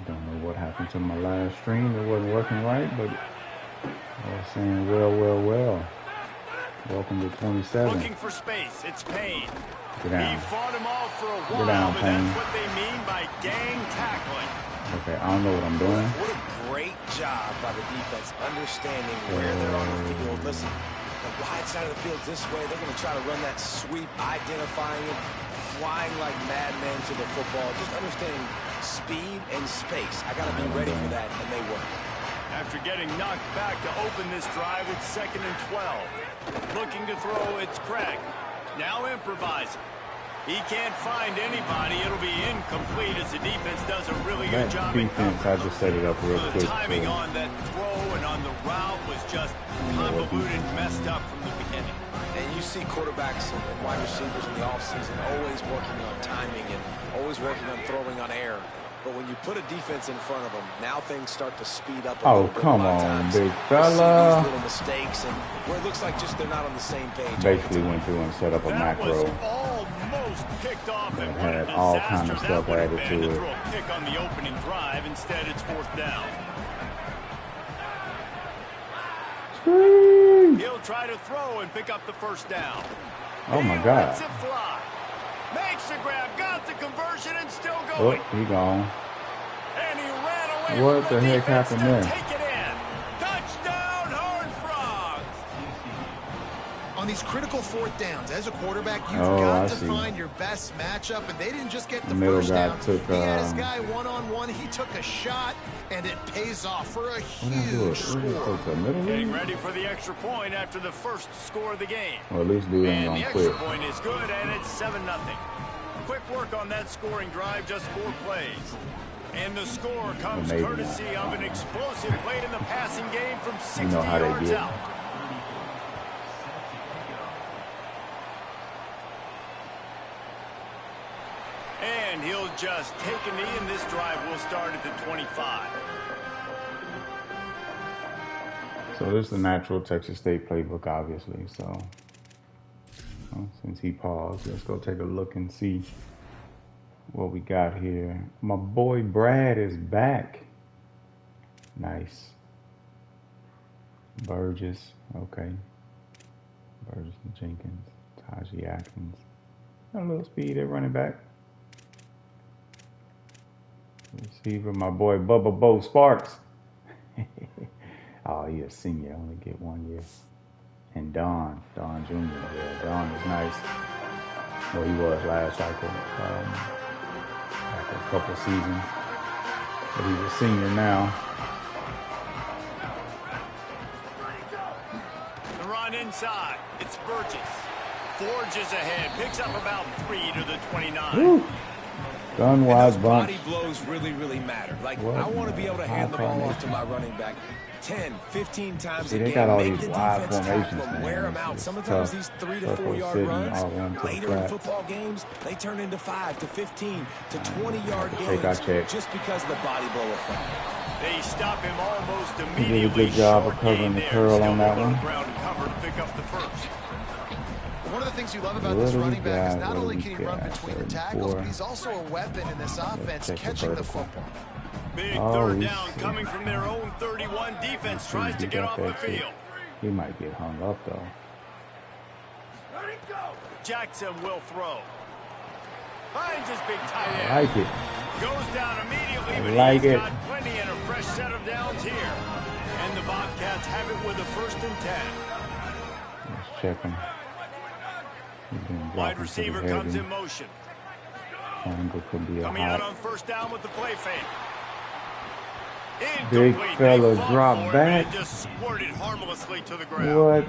Don't know what happened to my last stream. It wasn't working right, but I was saying, well. Welcome to 27. Looking for space. It's Payne. Get down. He fought him off for a while, Get down, but Payne. that's what they mean by gang tackling. Okay, I don't know what I'm doing. What a great job by the defense understanding where they're on the field. Listen, the wide side of the field this way. They're going to try to run that sweep, identifying it, flying like madmen to the football. Just understanding speed and space. I got to be ready for that, and they were. After getting knocked back to open this drive, it's 2nd and 12. Looking to throw, it's Craig. Now improvising. He can't find anybody. It'll be incomplete as the defense does a really good job. Defense, I just set it up real quick. The timing on that throw and on the route was just convoluted, messed up from the beginning. And you see quarterbacks and wide receivers in the offseason always working on timing and always working on throwing on air. But when you put a defense in front of them, now things start to speed up a little bit. Oh, come on, big fella. These little mistakes and where it looks like just they're not on the same page. Basically went through and set up a macro. Almost picked off and had all kind of stuff added to it. Throw a pick on the opening drive. Instead, it's 4th down. He'll try to throw and pick up the 1st down. Oh my God. Lets it fly. Makes the grab, got the conversion, and still Oh, going. he gone. And he ran away. What the heck happened there? Take it in. Touchdown, Horned Frogs. On these critical 4th downs, as a quarterback, you've Oh, got I to see. find your best matchup, and they didn't just get the middle first guy down. took, he had his guy one-on-one. He took a shot, and it pays off for a huge score. Getting ready for the extra point after the first score of the game. Well, at least dude ain't And the gonna extra quit. point is good, and it's 7-0. Quick work on that scoring drive, just 4 plays. And the score comes Amazing. courtesy of an explosive play in the passing game from 60 You know how they yards get. out. And he'll just take a knee, and this drive will start at the 25. So this is the natural Texas State playbook, obviously. So since he paused, let's go take a look and see what we got here. My boy Brad is back. Nice. Burgess, okay. Burgess and Jenkins, Tajee Atkins. Got a little speed at running back. Receiver, my boy Bubba Bo Sparks. Oh, he's a senior, only get 1 year. And Don Jr. Yeah, Don is nice. Well, he was last cycle, after a couple seasons. But he's a senior now. The run inside. It's Burgess. Forges ahead. Picks up about 3 to the 29. Woo. Gun-wise bunch. Body blows really matter. Like, What? I want to be able to hand the ball High off to my running back 10, 15 times See, a they game. got all Make these the wide defense formations, tackle them, man. wear them out. It's Sometimes tough. these 3 to Tough 4 yard sitting runs, all run to the later in flat. football games, they turn into 5 to 15 to 20-yard Take our gains check. just because of the body blow effect. They stop him almost He immediately. did a good job of Short covering gain the there. curl Still on that able to one. ground and cover to pick up the first. One of the things you love about What this do we running back is got? not What only do can we he run got? between the 34. tackles, but he's also a weapon in this offense, check the catching the vertical. football. Big Oh, third we down see. coming from their own 31. Defense tries to get off the field. He might get hung up though. Jackson will throw. Finds his big tight end. I like it. Goes down immediately, but like he's it. got plenty and a fresh set of downs here. And the Bobcats have it with a 1st and 10. Let's check him. He's been Wide blocking receiver pretty comes heavy. in motion. Triangle could be a Coming out hot. on 1st down with the play fake. Big Incomplete. fella They fought drop for it, back. but it just squirted harmlessly to the ground. What?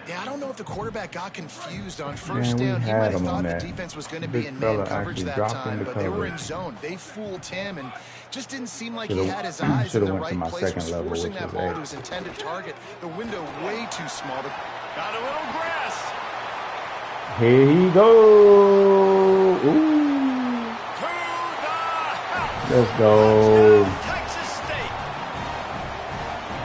Yeah, I don't know if the quarterback got confused on first Man, we down. He had might have him on thought the that. defense was going to Big be in fella man coverage actually that dropped time, into but they were in coverage. zone. They fooled him and just didn't seem like Shoulda- he had his eyes in shoulda the went to right my place. second Was level, forcing which that is ball A. to his intended target. The window way too small. Got a little grass. Here he go. Ooh. To the house. Let's go. Texas State.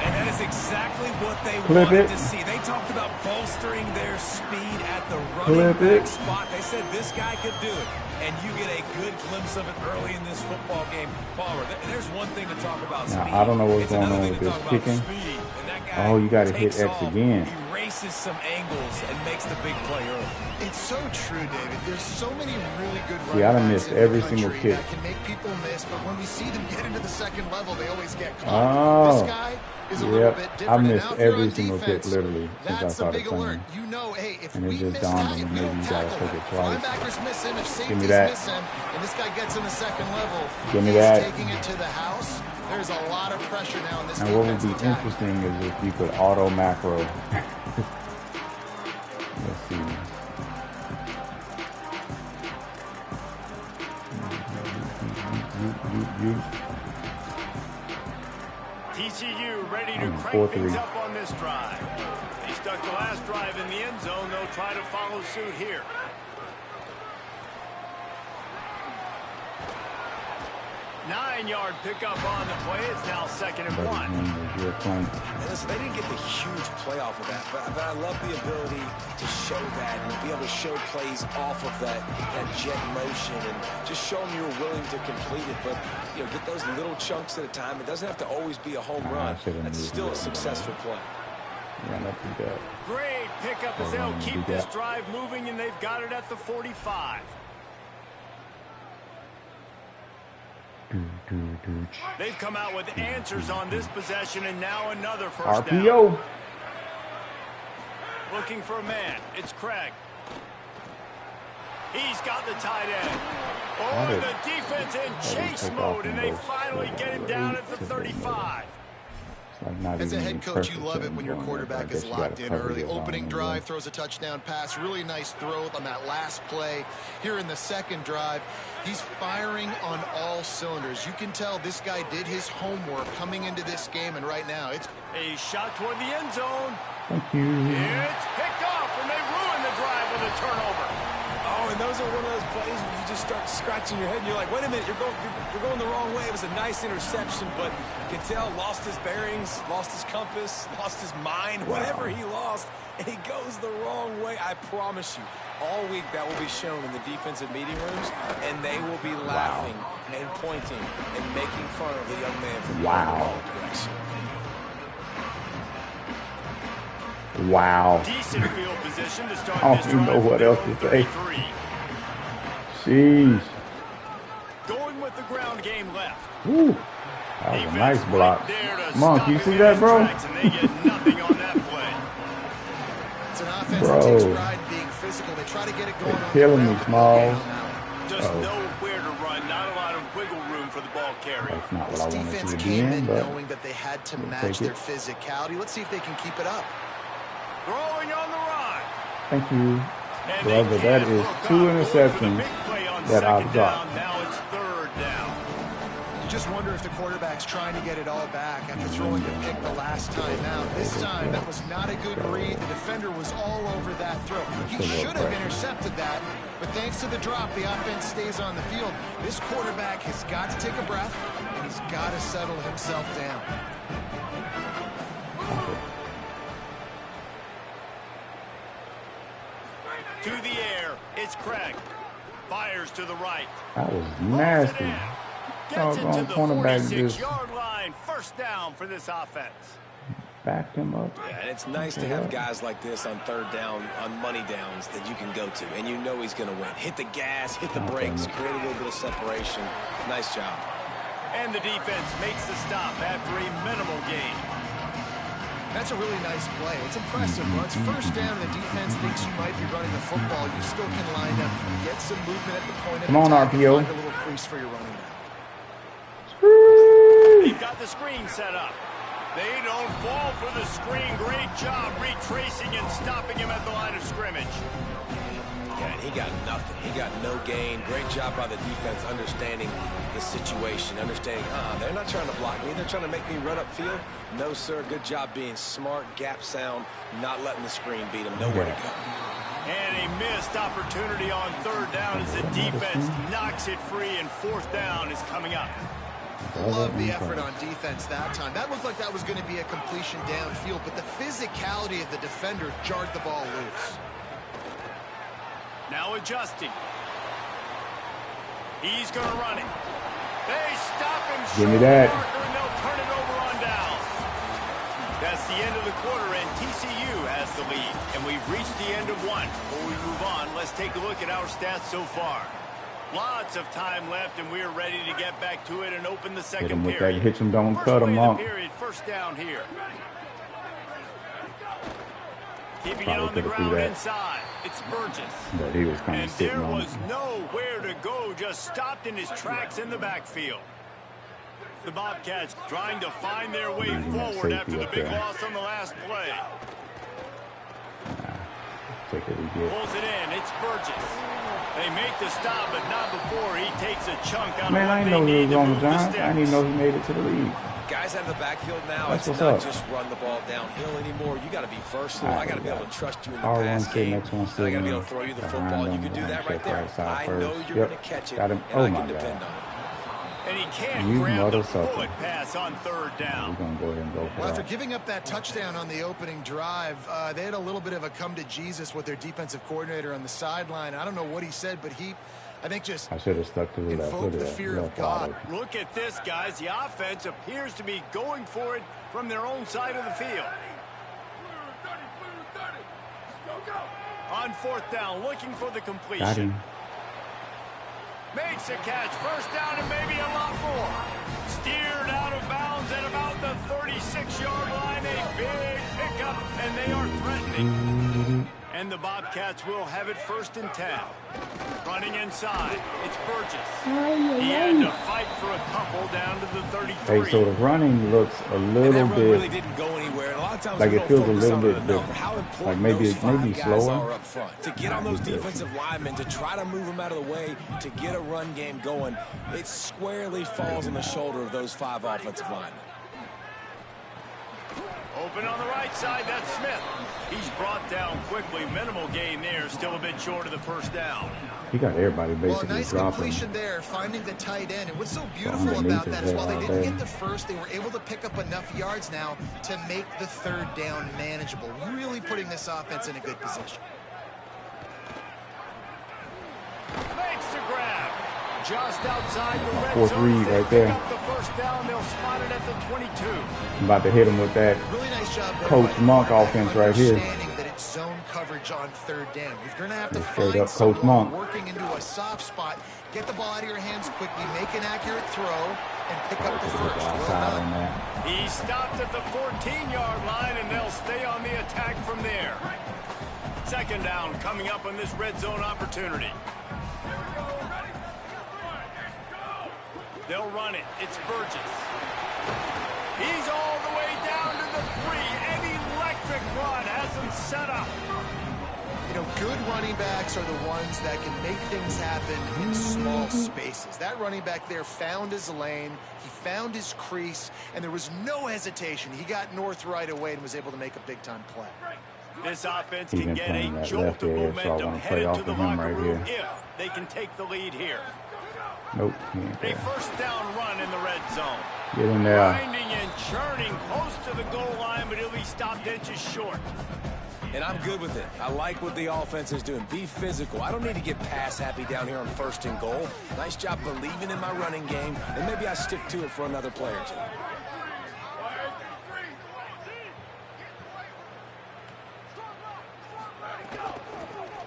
And that is exactly exactly what they Clip wanted it. to see. They talked about bolstering their speed at the Clip running back it. spot. They said this guy could do it. And you get a good glimpse of it early in this football game. Palmer, there's one thing to talk about speed. Now, I don't know what's It's going another on thing with to this talk about kicking. speed. And that guy Oh, you got to hit takes X off, again. erases some angles, and makes the big play early. It's so true, David. There's so many really good See, I done running missed backs in every the single country kick. that can make people miss, but when we see them get into the second level, they always get caught. Oh. This guy is a little bit Yep. different. I And missed now if you're every on single kick, defense, literally, since I that's a started big alert. playing. You know, hey, if And it we just miss dawned that, on if me, we maybe don't you gotta tackle, take it if twice. linebackers miss him, if Give safeties me that. miss him, and this guy gets in the second level, Give me he's that. taking it to the house. There's a lot of pressure now in this Now, what would defense be to tackle. interesting is if you could auto macro. Let's see. TCU ready to crank 4-3. things up on this drive. He stuck the last drive in the end zone. They'll try to follow suit here. Nine-yard pickup on the play. It's now 2nd and 1. And listen, they didn't get the huge play off of that, but I love the ability to show that and be able to show plays off of that jet motion and just show them you're willing to complete it. But, you know, get those little chunks at a time. It doesn't have to always be a home run. That's still a successful play. Yeah, let's do that. Great pickup as they'll keep this drive moving, and they've got it at the 45. They've come out with answers on this possession, and now another first RPO. down. Looking for a man. It's Craig. He's got the tight end. Oh, and the defense in chase mode, and they finally get him down at the 35. As a head coach, you love it when your quarterback is locked in early. Opening drive, throws a touchdown pass. Really nice throw on that last play. Here in the second drive, he's firing on all cylinders. You can tell this guy did his homework coming into this game, and right now it's a shot toward the end zone. Thank you. It's picked off, and they ruin the drive with a turnover. Oh, and those are one of those plays where you just start scratching your head, and you're like, wait a minute, you're going the wrong way. It was a nice interception, but you can tell lost his bearings, lost his compass, lost his mind, whatever he lost, and he goes the wrong way. I promise you, all week that will be shown in the defensive meeting rooms, and they will be laughing and pointing and making fun of the young man from the wrong direction. Wow. Decent field position to start I this don't even know drive what else to say. 33. Jeez. Going with the ground game left. Woo. That was a nice block. Right Monk, you see that, bro? And they get nothing on that play. It's an offense that takes pride in being physical. They try to get it going on. Killing me, Smalls. Just nowhere to run. Not a lot of wiggle room for the ball carrier. That's not what This I wanted defense to came be in but knowing that they had to match their physicality. Let's see if they can keep it up. Throwing on the run. Thank you, brother. That is 2 interceptions that I've got. Now it's 3rd down. You just wonder if the quarterback's trying to get it all back after throwing the pick the last time out. This time, that was not a good read. The defender was all over that throw. He should have intercepted that, but thanks to the drop, the offense stays on the field. This quarterback has got to take a breath, and he's got to settle himself down. To the air, it's Craig. Fires to the right. That was nasty. Gets it to the Cornerback just 46-yard line. First down for this offense. backed him up. Yeah, and it's nice to have guys like this on 3rd down, on money downs that you can go to, and you know he's going to win. Hit the gas, hit the brakes, create a little bit of separation. Nice job. And the defense makes the stop after a minimal gain. That's a really nice play. It's impressive. Once first down, the defense thinks you might be running the football. You still can line up, get some movement at the point of attack, and find a little crease for your running back. They've got the screen set up. They don't fall for the screen. Great job retracing and stopping him at the line of scrimmage. Yeah, and he got nothing. He got no gain. Great job by the defense understanding the situation, understanding, they're not trying to block me. They're trying to make me run upfield. No, sir. Good job being smart, gap sound, not letting the screen beat him. Nowhere to go. And a missed opportunity on 3rd down as the defense knocks it free, and 4th down is coming up. Love the effort on defense that time. That looked like that was going to be a completion downfield, but the physicality of the defender jarred the ball loose. Now adjusting. He's going to run it. They stop him short. Give me that. And they'll turn it over on down. That's the end of the quarter, and TCU has the lead. And we've reached the end of one. Before we move on, let's take a look at our stats so far. Lots of time left, and we're ready to get back to it and open the second period. Hit him with that. Hitch him, don't cut him up. First down here. Keeping it on the ground inside. It's Burgess. But he was kind of sitting on it. And there was nowhere to go, just stopped in his tracks in the backfield. The Bobcats trying to find their way forward after the big loss on the last play. Pulls it in. It's Burgess. They make the stop, but not before he takes a chunk out of what I they know he need was to on the move the Giants. I didn't even know he made it to the league. Guys out of the backfield now, That's it's not just run the ball downhill anymore. You got to be versatile. I got to be able to trust you in the pass game. I got to be able to throw you the football. You can do that right there. I know you're going to catch it, and I can depend on it. And he can't grab the bullet pass on third down. We're going to go ahead and go for well, after giving up that touchdown on the opening drive, they had a little bit of a come to Jesus with their defensive coordinator on the sideline. I don't know what he said, but I think just I should have stuck to the left. Invoked the fear of God. Look at this, guys. The offense appears to be going for it from their own side of the field. On fourth down, looking for the completion. Got him. Makes a catch. First down and maybe a lot more. Steered out of bounds at about the 36-yard line. A big pickup, and they are threatening. And the Bobcats will have it first and 10. Running inside. It's Burgess. He had to fight for a couple down to the 33. Hey, so the running looks a little bit really didn't go anywhere. A lot of times like it feels a little bit different. like maybe slower. Up front. To get on those defensive linemen, to try to move them out of the way, to get a run game going, it squarely falls on the shoulder of those 5 offensive linemen. Open on the right side, that's Smith. He's brought down quickly. Minimal gain there, still a bit short of the first down. He got everybody basically nice dropping. Completion there, finding the tight end. And what's so beautiful about that is while they didn't get the first, they were able to pick up enough yards now to make the third down manageable. Really putting this offense in a good position. Makes the grab. Just outside the red Fourth zone. read right there. Up the first down, they'll spot it at the 22. I'm about to hit him with that really nice job there, Coach Monk offense right here. That it's zone coverage on third down. You're going to have to Straight find up Coach someone Monk. working into a soft spot, get the ball out of your hands quickly, make an accurate throw, and pick up the first. He stopped at the 14-yard line, and they'll stay on the attack from there. Second down coming up on this red zone opportunity. They'll run it. It's Burgess. He's all the way down to the 3. An electric run has him set up. You know, good running backs are the ones that can make things happen in small spaces. That running back there found his lane. He found his crease, and there was no hesitation. He got north right away and was able to make a big-time play. This offense can get a jolt of momentum headed to the locker room if they can take the lead here. Nope. A first down run in the red zone. Get in there. Grinding and churning close to the goal line, but he'll be stopped inches short. And I'm good with it. I like what the offense is doing. Be physical. I don't need to get pass happy down here on first and goal. Nice job believing in my running game, and maybe I stick to it for another play or two.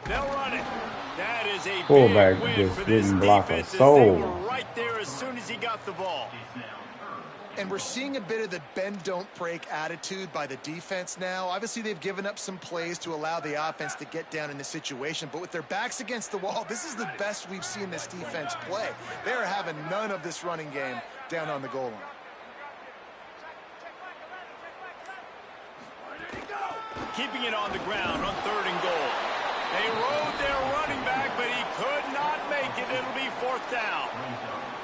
They'll run it. That is a fullback big win just for this didn't block a defense. soul. They were right there as soon as he got the ball. And we're seeing a bit of the bend, don't break attitude by the defense now. Obviously, they've given up some plays to allow the offense to get down in the situation. But with their backs against the wall, this is the best we've seen this defense play. They are having none of this running game down on the goal line. Keeping it on the ground on third and goal. They rode their running back, but he could not make it. It'll be fourth down.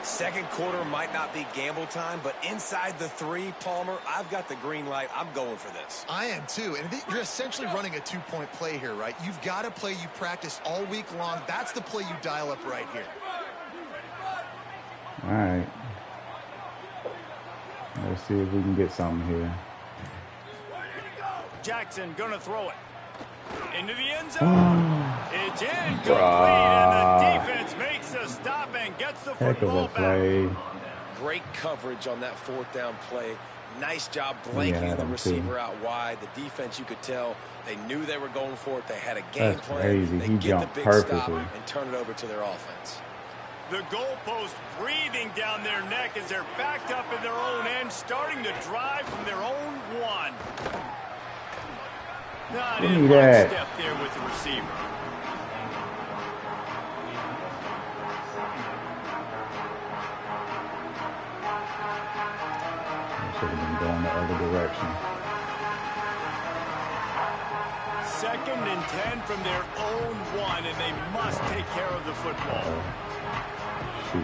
Second quarter might not be gamble time, but inside the 3, Palmer, I've got the green light. I'm going for this. I am too. And you're essentially running a 2-point play here, right? You've got a play you practiced all week long. That's the play you dial up right here. All right. Let's see if we can get something here. Jackson gonna throw it into the end zone. It's incomplete, and the defense makes a stop and gets the football back. Great coverage on that fourth down play. Nice job blanking the receiver out wide. The defense, you could tell, they knew they were going for it. They had a game plan. They get the big stop and turn it over to their offense. The goalpost breathing down their neck as they're backed up in their own end, starting to drive from their own one. Not in one step there with the receiver. Should have been going the other direction. 2nd and 10 from their own one, and they must take care of the football. Shoot.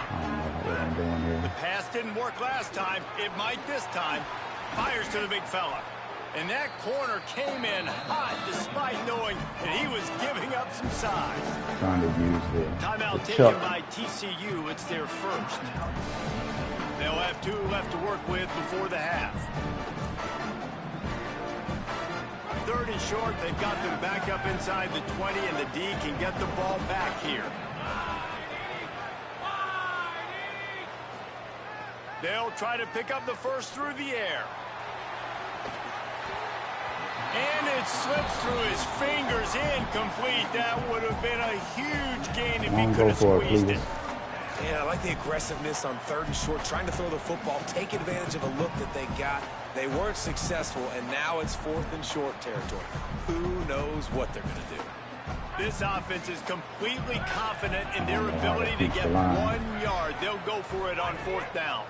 I don't know what I'm doing here. The pass didn't work last time. It might this time. Fires to the big fella. And that corner came in hot despite knowing that he was giving up some size. Trying to use the timeout taken by TCU. It's their first. They'll have 2 left to work with before the half. 3rd and short. They've got them back up inside the 20, and the D can get the ball back here. They'll try to pick up the first through the air. And it slips through his fingers, incomplete. That would have been a huge gain if he could have squeezed it. Yeah, I like the aggressiveness on 3rd and short, trying to throw the football, take advantage of a look that they got. They weren't successful, and now it's 4th and short territory. Who knows what they're going to do? This offense is completely confident in their ability to get 1 yard. They'll go for it on 4th down.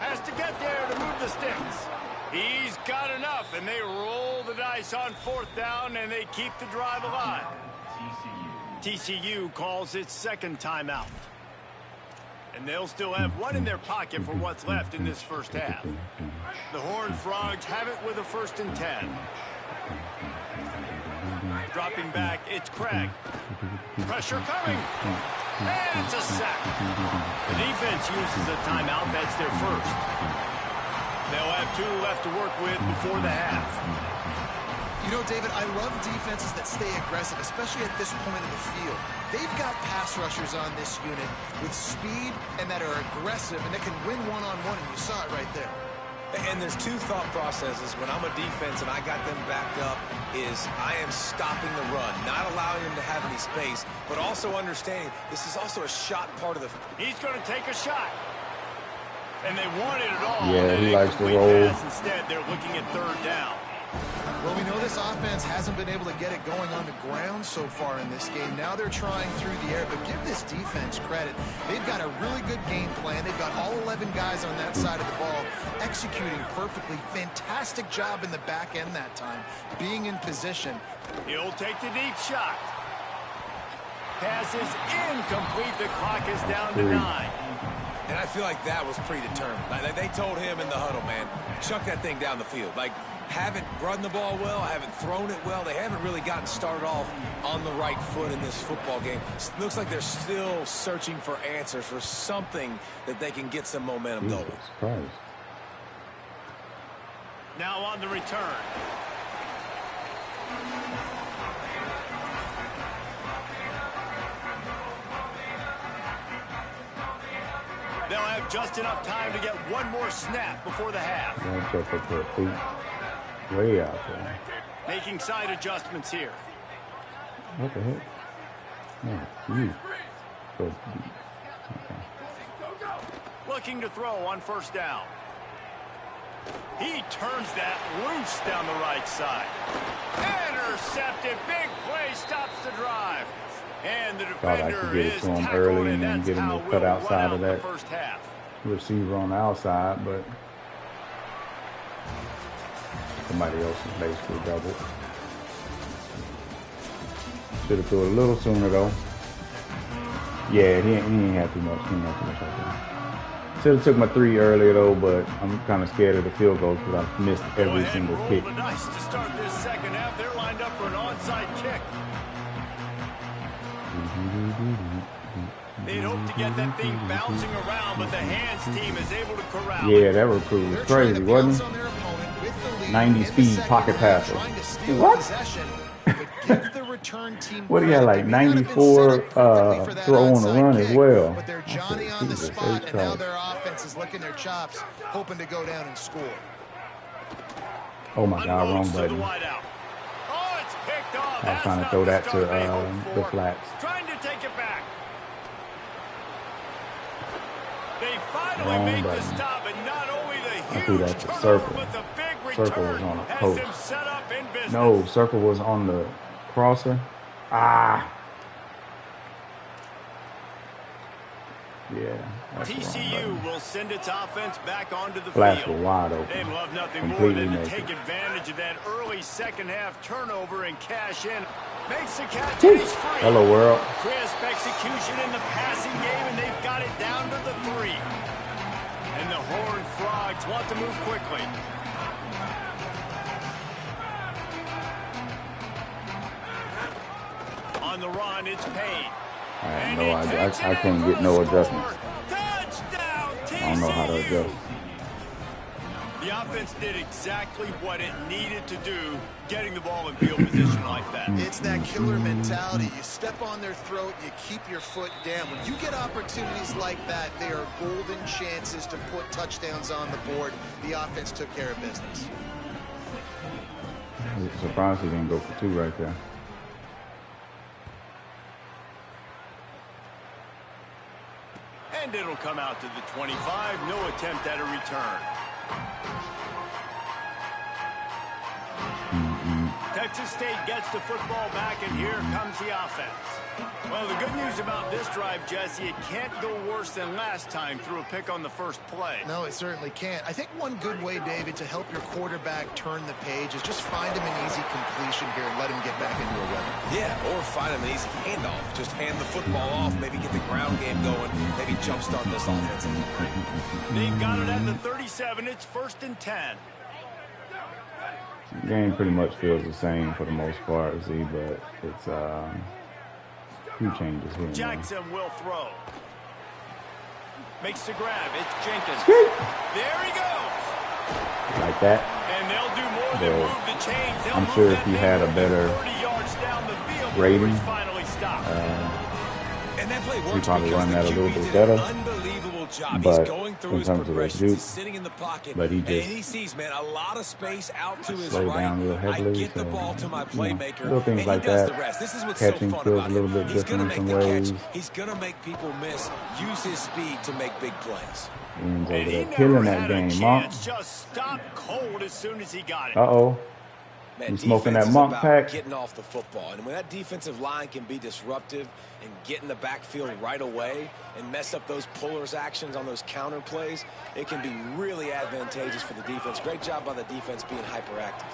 Has to get there to move the sticks. He's got enough, and they roll the dice on 4th down, and they keep the drive alive. TCU calls its 2nd timeout. And they'll still have 1 in their pocket for what's left in this first half. The Horned Frogs have it with a 1st and 10. Dropping back, it's Craig. Pressure coming. And it's a sack. The defense uses a timeout. That's their first. They'll have 2 left to work with before the half. You know, David, I love defenses that stay aggressive, especially at this point of the field. They've got pass rushers on this unit with speed and that are aggressive and that can win one-on-one, and you saw it right there. And there's 2 thought processes when I'm a defense and I got them backed up is I am stopping the run, not allowing them to have any space, but also understanding this is also a shot part of the... He's going to take a shot. And they wanted it all. Yeah, he likes to roll. Instead, they're looking at 3rd down. Well, we know this offense hasn't been able to get it going on the ground so far in this game. Now they're trying through the air, but give this defense credit. They've got a really good game plan. They've got all 11 guys on that side of the ball executing perfectly. Fantastic job in the back end that time, being in position. He'll take the deep shot. Pass is incomplete. The clock is down to 9. And I feel like that was predetermined. Like, they told him in the huddle, man, chuck that thing down the field. Like, haven't run the ball well, haven't thrown it well. They haven't really gotten started off on the right foot in this football game. It looks like they're still searching for answers, for something that they can get some momentum going. Christ. Now on the return. They'll have just enough time to get 1 more snap before the half. Way out there. Making side adjustments here. What the heck? No, you. So deep. Okay. Looking to throw on 1st down. He turns that loose down the right side. Intercepted. Big play stops the drive. And the defender is tackled, early and then get him to cut outside of that receiver on the outside, but somebody else is basically doubled. Should have threw it a little sooner though. Yeah, he ain't had too much. He ain't had too much out there. Should have took my 3 earlier though, but I'm kind of scared of the field goals because I've missed every single kick. The dice to start this 2nd half. They're lined up for an onside kick. They'd hope to get that thing bouncing around, but the hands team is able to corral Yeah, it. that recruit was crazy, wasn't he? 90 speed pocket passer. What? What do you have, like 94 throw on the run as well? But they're Johnny on the spot, and now their offense is licking their chops, hoping to go down and score. Oh my God, wrong button. Oh, it's picked off. I was trying to throw that to the flats. Trying to take it back. They finally Wrong make button. the stop, and not only the I threw huge that to turnover, Circle. but the big Circle was return on a has post. them set up in business. No, Circle was on the crosser. Ah. Yeah. That's TCU will send its offense back onto the flats were field. wide open. They'd love nothing more Completely than to naked. take advantage of that early second half turnover and cash in. Makes the catch and he's free. Hello, world. Crisp execution in the passing game, and they've got it down to the 3. And the Horned Frogs want to move quickly. On the run, it's Payne. I have no idea. I couldn't get no adjustments. Touchdown, I don't know how to adjust. The offense did exactly what it needed to do, getting the ball in field position like that. It's that killer mentality. You step on their throat, you keep your foot down. When you get opportunities like that, they are golden chances to put touchdowns on the board. The offense took care of business. I'm surprised he didn't go for 2 right there. And it'll come out to the 25. No attempt at a return. Texas State gets the football back, and here comes the offense. Well, the good news about this drive, Jesse, it can't go worse than last time through a pick on the first play. No, it certainly can't. I think one good way, David, to help your quarterback turn the page is just find him an easy completion here and let him get back into a rhythm. Yeah, or find him an easy handoff. Just hand the football off, maybe get the ground game going, maybe jumpstart this offense. They've got it at the 37. It's 1st and 10. The game pretty much feels the same for the most part, Z, but it's few changes here. Jackson will throw. Makes the grab. It's Jenkins. There he goes. Like that. And they'll do more than move the chains. I'm sure if he had a better 30 yards down the field, rating, finally stopped. And that play works he probably because run the that a little QB bit did better. an unbelievable job. But He's going through in his terms of progressions. juke, He's sitting in the pocket, but he and just he sees, man, a lot of space out to his slowed right. down real heavily, I get the so, ball to my playmaker, little things and like he does that. the rest. This is what's Catching so fun feels about a little him. bit He's going to different make in the some catch. ways. He's going to make people miss. Use his speed to make big plays. Ian's over And he there never killing had that a game, Monk. chance. Just stopped cold as soon as he got it. Uh-oh. Man, You smoking that defense is Monk about pack? getting off the football. And when that defensive line can be disruptive and get in the backfield right away and mess up those pullers actions on those counter plays, it can be really advantageous for the defense. Great job by the defense being hyperactive.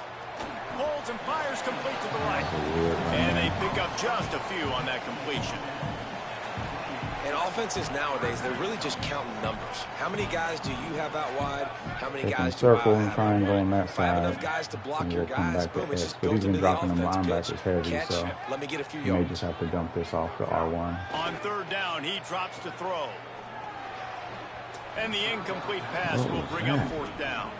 Holds and fires complete to the right. And they pick up just a few on that completion. And offenses nowadays, they're really just counting numbers. How many guys do you have out wide? How many guys do circle I and have triangle out on wide? that If I have side, enough guys to block and your we'll come guys, back to boom, it's S. just But built he's been into the dropping them offense. linebackers Pitch, heavy, catch, so let me get a few you may yards. just have to dump this off to R1. On 3rd down, he drops to throw. And the incomplete pass will bring up 4th down.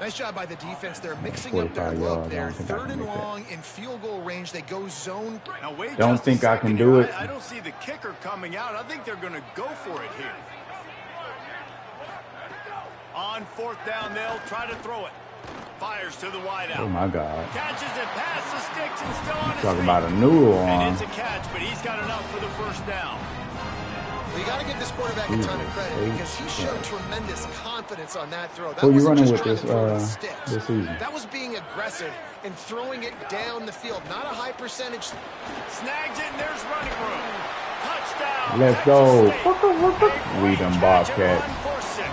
Nice job by the defense. They're mixing up their 45 look. yards. I They're don't think I 3rd can and make that. long in field goal range. They go zone. Now wait Don't just a think I can second do here. it. I don't see the kicker coming out. I think they're going to go for it here. On 4th down, they'll try to throw it. Fires to the wideout. Oh my God. Catches it past the sticks and still on his Talking feet. about a noodle And on. it's a catch, but he's got enough for the 1st down. Well, you got to give this quarterback a ton of credit because he showed tremendous confidence on that throw. That Who you wasn't running just with trying to throw it with this sticks. this season? That was being aggressive and throwing it down the field. Not a high percentage. Snags it, and there's running room. Touchdown. Let's Texas go. State. We them Bobcats. Run for 6.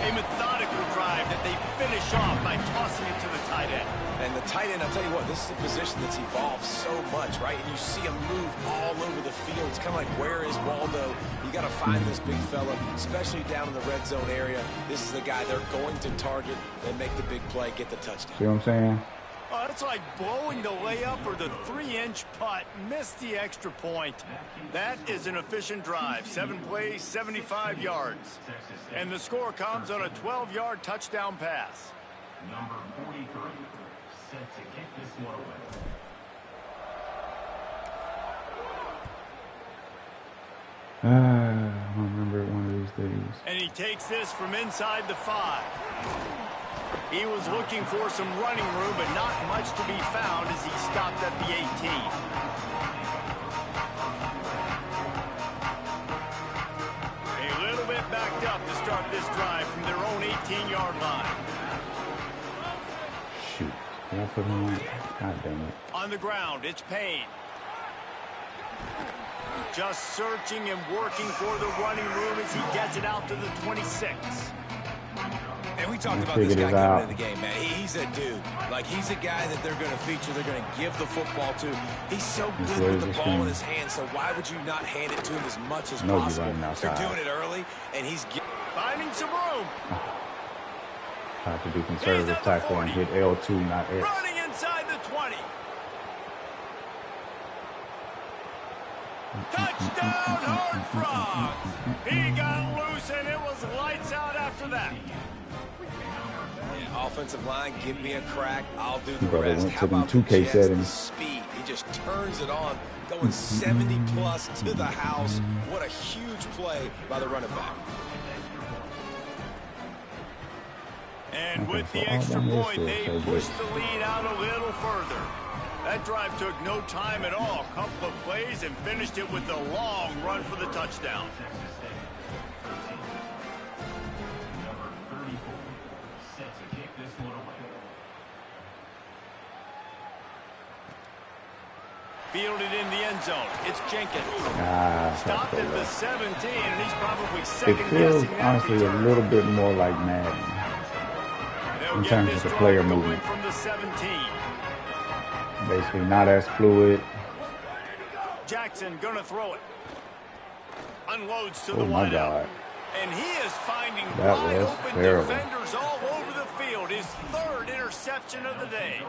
A methodical drive that they finish off by tossing it to the tight end. And the tight end, I'll tell you what, this is a position that's evolved so much, right? And you see him move all over the field. It's kind of like, where is Waldo? You got to find this big fella, especially down in the red zone area. This is the guy they're going to target and make the big play, get the touchdown. See what I'm saying? Oh, it's like blowing the layup or the 3-inch putt. Missed the extra point. That is an efficient drive. 7 plays, 75 yards. And the score comes on a 12-yard touchdown pass. Number 43, set to kick this one away. I'll remember it one of these days. And he takes this from inside the 5. He was looking for some running room, but not much to be found as he stopped at the 18. A little bit backed up to start this drive from their own 18-yard line. Shoot. Did I put him on? God damn it. On the ground, it's Payne. Just searching and working for the running room as he gets it out to the 26. And we talked about this guy coming into the game, man. He's a dude. Like, he's a guy that they're going to feature, they're going to give the football to. He's so good with the ball in his hand, so why would you not hand it to him as much as possible? They're doing it early, and he's finding some room. Tried to do conservative tackle and hit L2, not X. Running inside the 20. Touchdown, Horned Frogs! He got loose, and it was lights out after that. Yeah, offensive line, give me a crack. I'll do the Brother rest. went How to them about 2K the Jets, settings. the speed? He just turns it on, going 70-plus to the house. What a huge play by the running back. And with the extra point, they pushed the lead out a little further. That drive took no time at all. A couple of plays and finished it with a long run for the touchdown. Number 34, set to kick this one away. Fielded in the end zone. It's Jenkins. Stopped at the 17, and he's probably second guessing. It feels, that honestly, a little bit more like Madden in terms of the player movement. From the 17. Basically, not as fluid. Jackson gonna throw it. Unloads to the Oh my wideout. God. And he is finding That wide was open terrible. defenders all over the field. His 3rd interception of the day.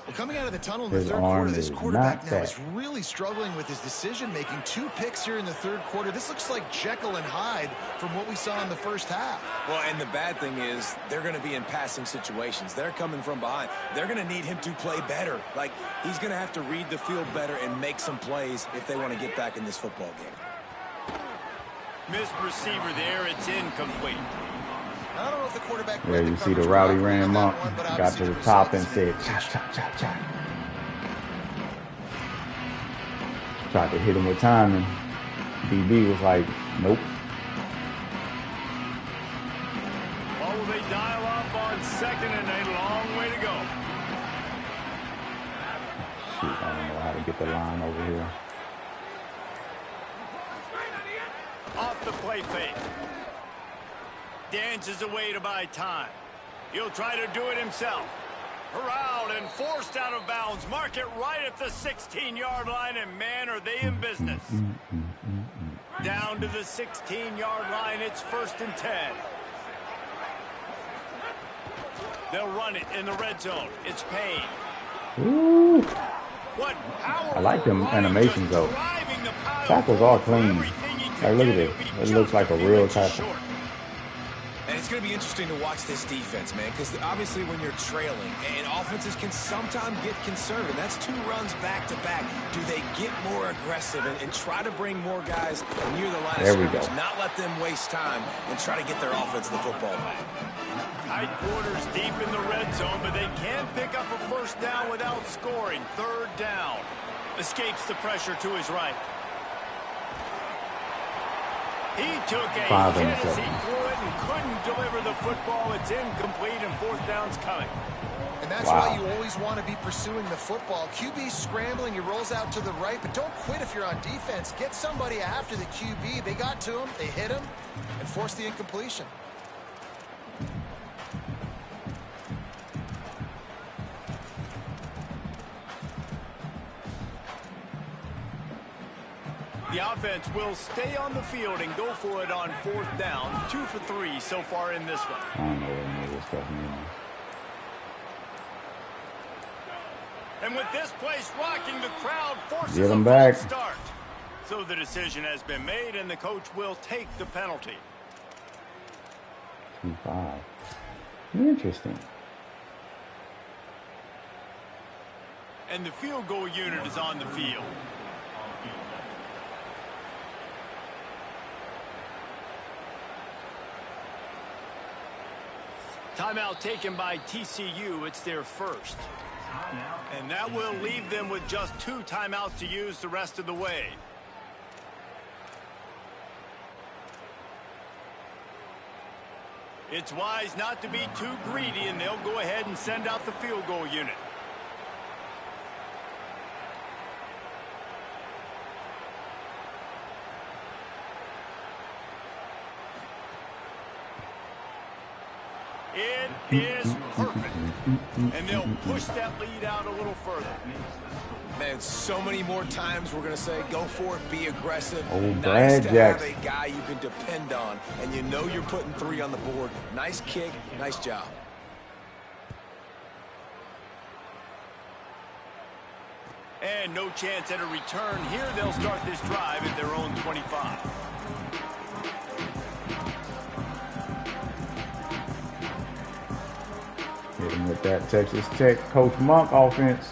Well, coming out of the tunnel in the His third arm quarter, this is quarterback not now that. is really struggling with his decision-making. 2 picks here in the third quarter. This looks like Jekyll and Hyde from what we saw in the first half. Well, and the bad thing is they're going to be in passing situations. They're coming from behind. They're going to need him to play better. Like, he's going to have to read the field better and make some plays if they want to get back in this football game. Missed receiver there. It's incomplete. I don't know if the quarterback... Yeah, you see the route he ran him up, got to the top and said, cha, cha, cha, cha. Tried to hit him with timing. DB was like, nope. Oh, they dial up on 2nd and a long way to go. Shoot, I don't know how to get the line over here. Off the play fake. Dances away to buy time. He'll try to do it himself. Corralled and forced out of bounds. Mark it right at the 16-yard line, and man, are they in business. Down to the 16-yard line, it's 1st and 10. They'll run it in the red zone. It's Payne. Ooh. What power! I like them animations though. Tackles all clean. Like, look at this. It looks like a real tackle. And it's going to be interesting to watch this defense, man, because obviously when you're trailing, and offenses can sometimes get conservative. That's 2 runs back-to-back. Do they get more aggressive and try to bring more guys near the line of scrimmage, not let them waste time, and try to get their offense the football back? Tight quarters deep in the red zone, but they can pick up a 1st down without scoring. 3rd down. Escapes the pressure to his right. He took a hit as he threw it and couldn't deliver the football. It's incomplete, and 4th down's coming. And that's why you always want to be pursuing the football. QB's scrambling, he rolls out to the right, but don't quit if you're on defense. Get somebody after the QB. They got to him, they hit him, and forced the incompletion. The offense will stay on the field and go for it on 4th down. 2 for 3 so far in this one. I don't know what any of this stuff means. And with this place rocking, the crowd forces Get him a back. false start. So the decision has been made, and the coach will take the penalty. 2-5. Interesting. And the field goal unit is on the field. Timeout taken by TCU. It's their first. And that will leave them with just 2 timeouts to use the rest of the way. It's wise not to be too greedy, and they'll go ahead and send out the field goal unit. It is perfect. And they'll push that lead out a little further. Man, so many more times we're going to say, go for it, be aggressive. Oh, nice Brad to Jackson. have a guy you can depend on, and you know you're putting 3 on the board. Nice kick, nice job. And no chance at a return here. They'll start this drive at their own 25. Hit him with that Texas Tech Coach Monk offense.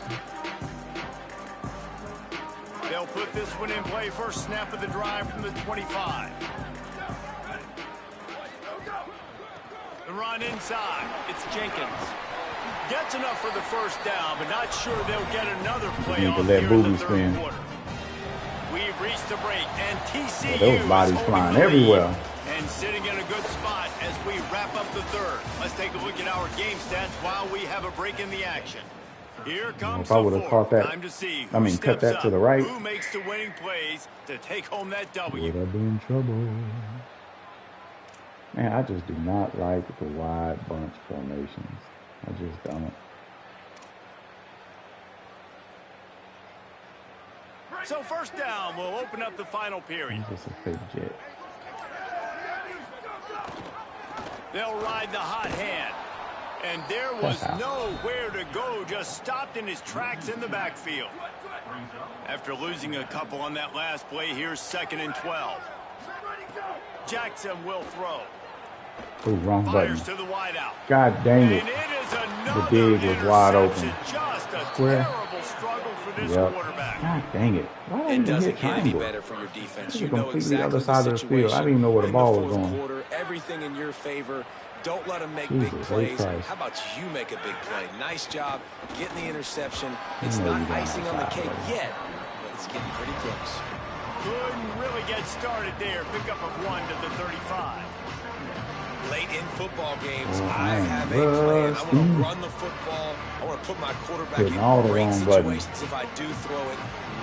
They'll put this one in play. First snap of the drive from the 25. The run inside. It's Jenkins. Gets enough for the first down, but not sure they'll get another play Need to off let here in the booty third spin. quarter. We've reached the break, and TCU Those bodies is holding flying the lead everywhere. and sitting in a good spot as we wrap up the third. Let's take a look at our game stats while we have a break in the action. Here comes If I the would have fourth. caught that, Time to see I who mean, cut steps that to up, the right, who makes the winning plays to take home that W. would have been in trouble. Man, I just do not like the wide bunch formations. I just don't. So first down, we'll open up the final period. It's just a fake jet. They'll ride the hot hand. And there was nowhere to go, just stopped in his tracks in the backfield. After losing a couple on that last play, here's 2nd and 12. Jackson will throw. Oh, wrong button. Fires to the wideout. God dang it. And it is The another dig was wide open. interception. Just a Square. terrible struggle for this Yep. quarterback. God dang it. Why did I It even doesn't hit get any triangle? better from your defense. It's You the know completely exactly other side of the field. I didn't even know where the In ball was fourth going. quarter, everything in your favor. Don't let them make Jesus, big plays. Christ. How about you make a big play? Nice job getting the interception. It's know not you got icing on the outside, cake buddy. yet, but it's getting pretty close. Couldn't really get started there. Pickup of 1 to the 35. Late in football games, Oh, I man. have a plan. I want to Rusty. run the football. I want to put my quarterback Hitting in all the great wrong situations buttons. if I do throw it.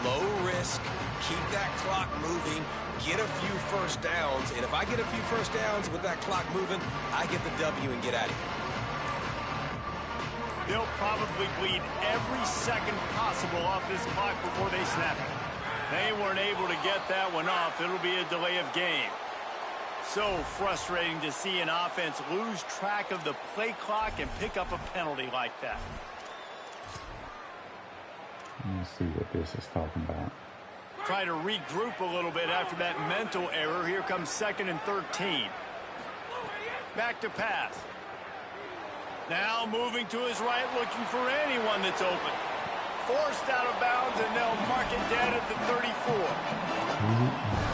Low risk, keep that clock moving, get a few first downs. And if I get a few first downs with that clock moving, I get the W and get out of here. They'll probably bleed every second possible off this clock before they snap it. They weren't able to get that one off. It'll be a delay of game. So frustrating to see an offense lose track of the play clock and pick up a penalty like that. Let's see what this is talking about. Try to regroup a little bit after that mental error. Here comes 2nd and 13. Back to pass. Now moving to his right, looking for anyone that's open. Forced out of bounds, and they'll mark it down at the 34.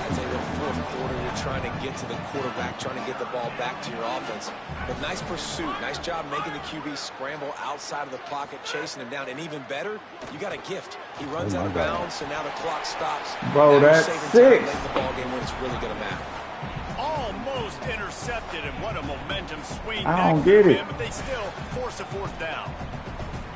I'd say the fourth quarter, you're trying to get to the quarterback, trying to get the ball back to your offense. But nice pursuit. Nice job making the QB scramble outside of the pocket, chasing him down. And even better, you got a gift. He runs out of bounds, so now the clock stops. Bro, now that's you're saving sick. time late in the ball game when it's really going to matter. Almost intercepted, and what a momentum swing. I don't that could get have it. been, but they still force a fourth down.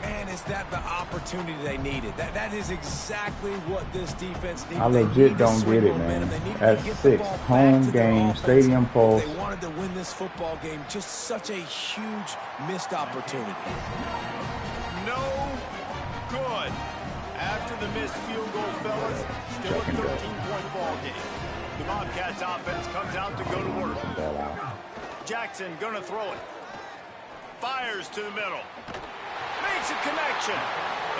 Man, is that the opportunity they needed? That is exactly what this defense needed. I They legit need to don't swing get it, momentum. man. They needed That's to get the 6. ball back Home to their game, offense. stadium pulse. If they wanted to win this football game, just such a huge missed opportunity. No good. After the missed field goal, fellas, still a 13-point ball game. The Bobcats offense comes out to go to work. Jackson gonna throw it. Fires to the middle. Makes a connection.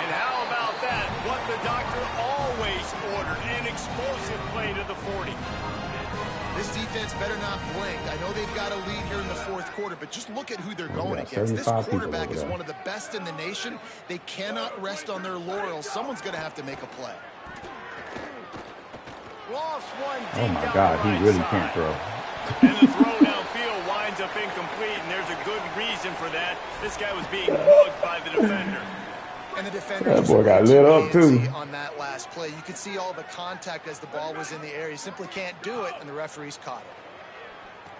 And how about that? What the doctor always ordered, an explosive play to the 40. This defense better not blink. I know they've got a lead here in the fourth quarter, but just look at who they're going against. This quarterback is one of the best in the nation. They cannot rest on their laurels. Someone's going to have to make a play. Lost one deep oh, my down God. the right He really side. can't throw. And the throw downfield winds up incomplete, and there's a good reason for that. This guy was being mugged by the defender. And the defender That just boy got went lit too up, too. antsy on that last play. You could see all the contact as the ball was in the air. He simply can't do it, and the referees caught it.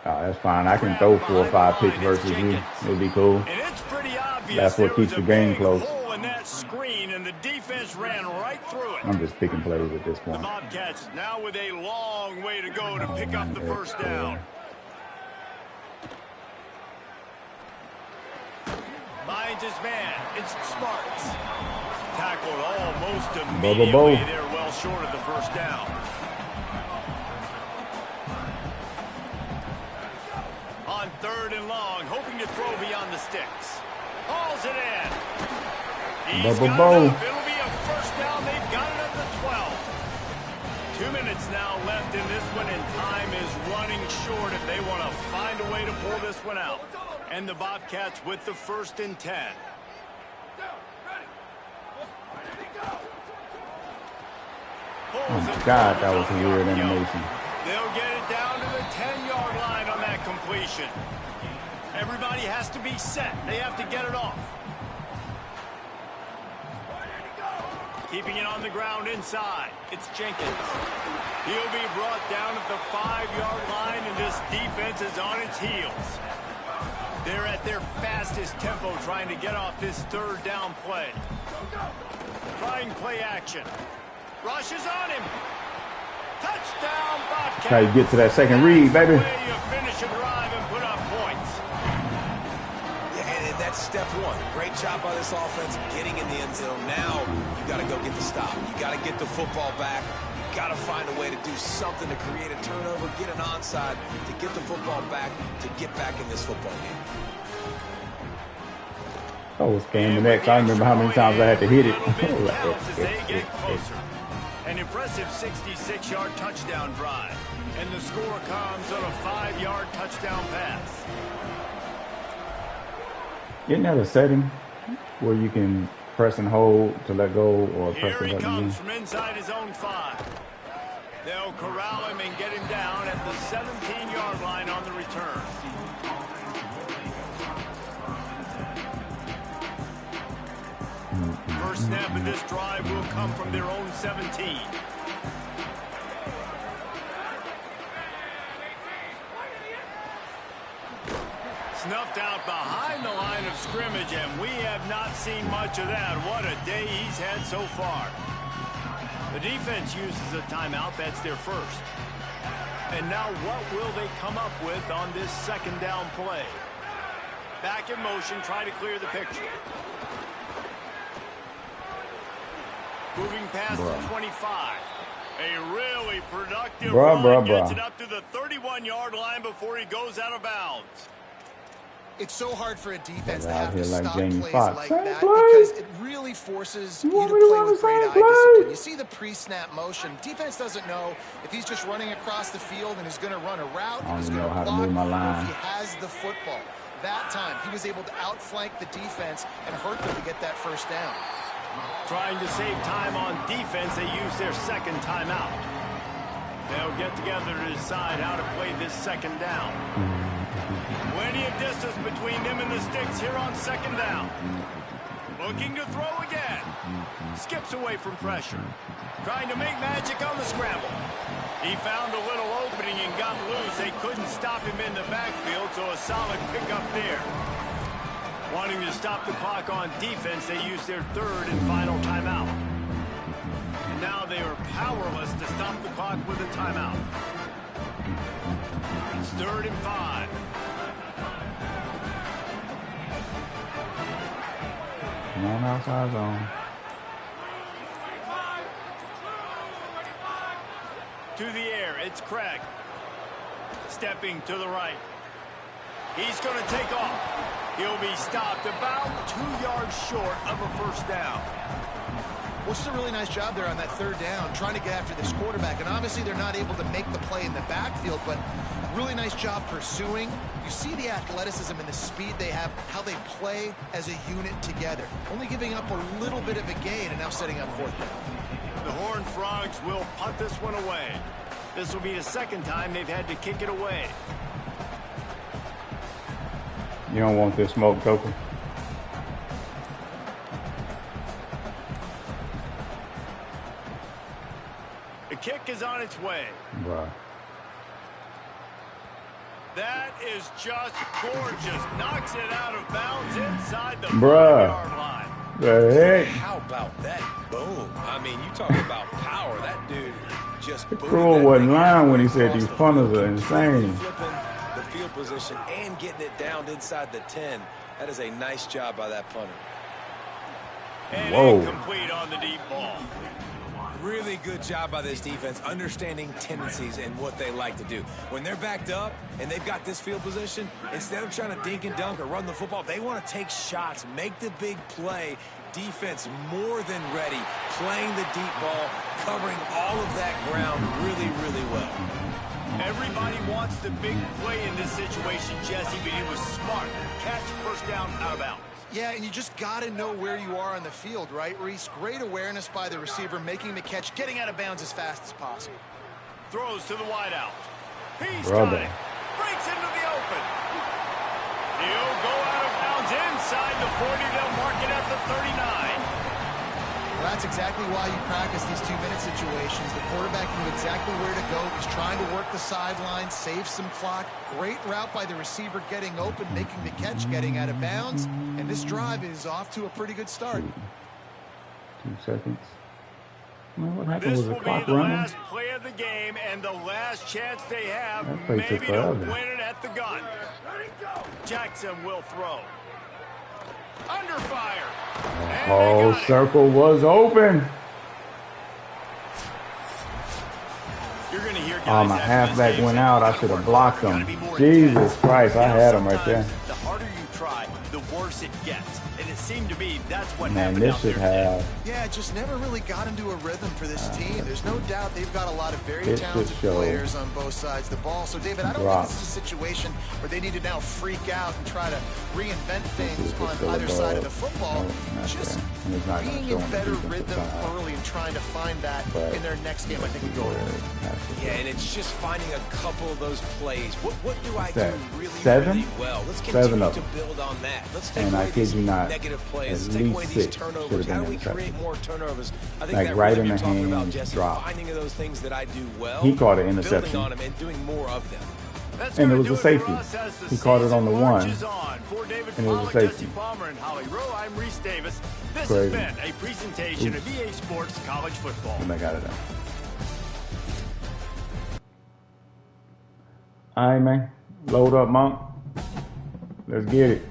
Oh, that's fine. I can throw 4 or 5 picks versus you. It'll be cool. And it's pretty obvious That's what keeps the game close. hole in that screen, and the defense ran right through it. I'm just picking plays at this The point. Bobcats now with a long way to go to pick up the first down. Finds his man. It's Smarts. Tackled almost immediately. They're well short of the first down. On 3rd and long, hoping to throw beyond the sticks. Hauls it in. He's got it up. It'll be a first down. They've got it at the 12. 2 minutes now left in this one, and time is running short if they want to find a way to pull this one out. And the Bobcats with the 1st and 10. Oh, my God, that was a weird animation. They'll get it down to the 10-yard line on that completion. Everybody has to be set. They have to get it off. Keeping it on the ground inside. It's Jenkins. He'll be brought down at the 5-yard line, and this defense is on its heels. They're at their fastest tempo trying to get off this 3rd down play. Trying play action. Rushes on him. Touchdown, Bobcats. Try to get to that second read, baby. Way you finish a drive and put up points. Yeah, and that's step one. Great job by this offense getting in the end zone. Now you got to go get the stop. You got to get the football back. You got to find a way to do something to create a turnover, get an onside, to get the football back, to get back in this football game. I was scamming next. I remember how many times I had to hit it. As they get closer. An impressive 66-yard touchdown drive. And the score comes on a 5-yard touchdown pass. Isn't that a setting where you can press and hold to let go or press Here the he button comes again? from inside his own 5. They'll corral him and get him down at the 17-yard line on the return. First snap of this drive will come from their own 17. Snuffed out behind the line of scrimmage, and we have not seen much of that. What a day he's had so far. The defense uses a timeout. That's their first. And now what will they come up with on this 2nd down play? Back in motion, try to clear the picture. Moving past the 25. A really productive run. Gets it up to the 31-yard line before he goes out of bounds. It's so hard for a defense to have to like stop Jamie plays Foxx. like Same that play. because it really forces you to play with great eye discipline. You see the pre-snap motion. Defense doesn't know if he's just running across the field and is going to run a route, if he's going to block, or if he has the football. That time, he was able to outflank the defense and hurt them to get that first down. Trying to save time on defense, they use their 2nd timeout. They'll get together to decide how to play this 2nd down. Plenty of distance between them and the sticks here on 2nd down. Looking to throw again. Skips away from pressure. Trying to make magic on the scramble. He found a little opening and got loose. They couldn't stop him in the backfield, so a solid pickup there. Wanting to stop the clock on defense, they use their 3rd and final timeout. And now they are powerless to stop the clock with a timeout. It's 3rd and 5. On outside zone. To the air, it's Craig. Stepping to the right. He's going to take off. He'll be stopped about 2 yards short of a first down. Well, just a really nice job there on that third down, trying to get after this quarterback. And obviously they're not able to make the play in the backfield, but really nice job pursuing. You see the athleticism and the speed they have, how they play as a unit together. Only giving up a little bit of a gain and now setting up fourth down. The Horned Frogs will punt this one away. This will be the second time they've had to kick it away. You don't want this smoke, Coker. The kick is on its way. Bruh. That is just gorgeous. Knocks it out of bounds inside the Bruh. 5-yard line. The heck? How about that boom? I mean, you talk about power. That dude just boomed Cruel that wasn't thing lying when he halfway said these across the punters field. are insane. Flipping the field position and getting it down inside the 10. That is a nice job by that punter. And Whoa. incomplete on the deep ball. Really good job by this defense, understanding tendencies and what they like to do. When they're backed up and they've got this field position, instead of trying to dink and dunk or run the football, they want to take shots, make the big play. Defense more than ready, playing the deep ball, covering all of that ground really, really well. Everybody wants the big play in this situation, Jesse, but he was smart. Catch, first down, out of bounds. Yeah, and you just got to know where you are on the field, right, Reese? Great awareness by the receiver, making the catch, getting out of bounds as fast as possible. Throws to the wideout. He's Brother. got it. Breaks into the open. He'll go out of bounds inside the 40. They'll mark it at the 39. Well, that's exactly why you practice these 2-minute situations. The quarterback knew exactly where to go. He's trying to work the sideline, save some clock. Great route by the receiver getting open, making the catch, getting out of bounds. And this drive is off to a pretty good start. 2 seconds. Well, what happened This was the will be clock the running. last play of the game and the last chance they have That play took maybe to forever. win it at the gun. Jackson will throw. Under fire. The And whole they got it. circle was open. You're going to hear guys Oh, my after this halfback game went say, out. I "Gotta should have work blocked harder, him. gotta be more Jesus intense." Christ, I You know, had him right there. sometimes the harder you try, the worse it gets. And it seemed to be that's what Man, happened this out there should today. have. Yeah, it just never really got into a rhythm for this team. There's no doubt they've got a lot of very It talented should show players on both sides of the ball. So, David, I don't drop. think this is a situation where they need to now freak out and try to reinvent things This is on still either above. side of the football. No, not Just there. And it's not gonna being show in on the better defensive rhythm side. early and trying to find that But in their next game, I think would go where well. it has to Yeah, go. and it's just finding a couple of those plays. What do I What's that? do really, 7? really well? Let's 7 continue of to them. build on that. Let's take And I away kid these you not, negative at plays. Let's take away least these 6 turnovers. should've How do been we create intercepted. more turnovers? I think Like that right really in you're the talking about, hands, Jesse, drop. finding those things that I do well. He caught an building interception. on them and doing more of them. That's And it gonna was do a for safety. us as the He caught it on the season one, marches on. For David and it was a Pollack, safety. Jesse Palmer, and Holly Rowe, I'm Reese Davis. This Crazy. has been a presentation of EA Sports College Football. And I got it out. All right, man. Load up, Monk. Let's get it.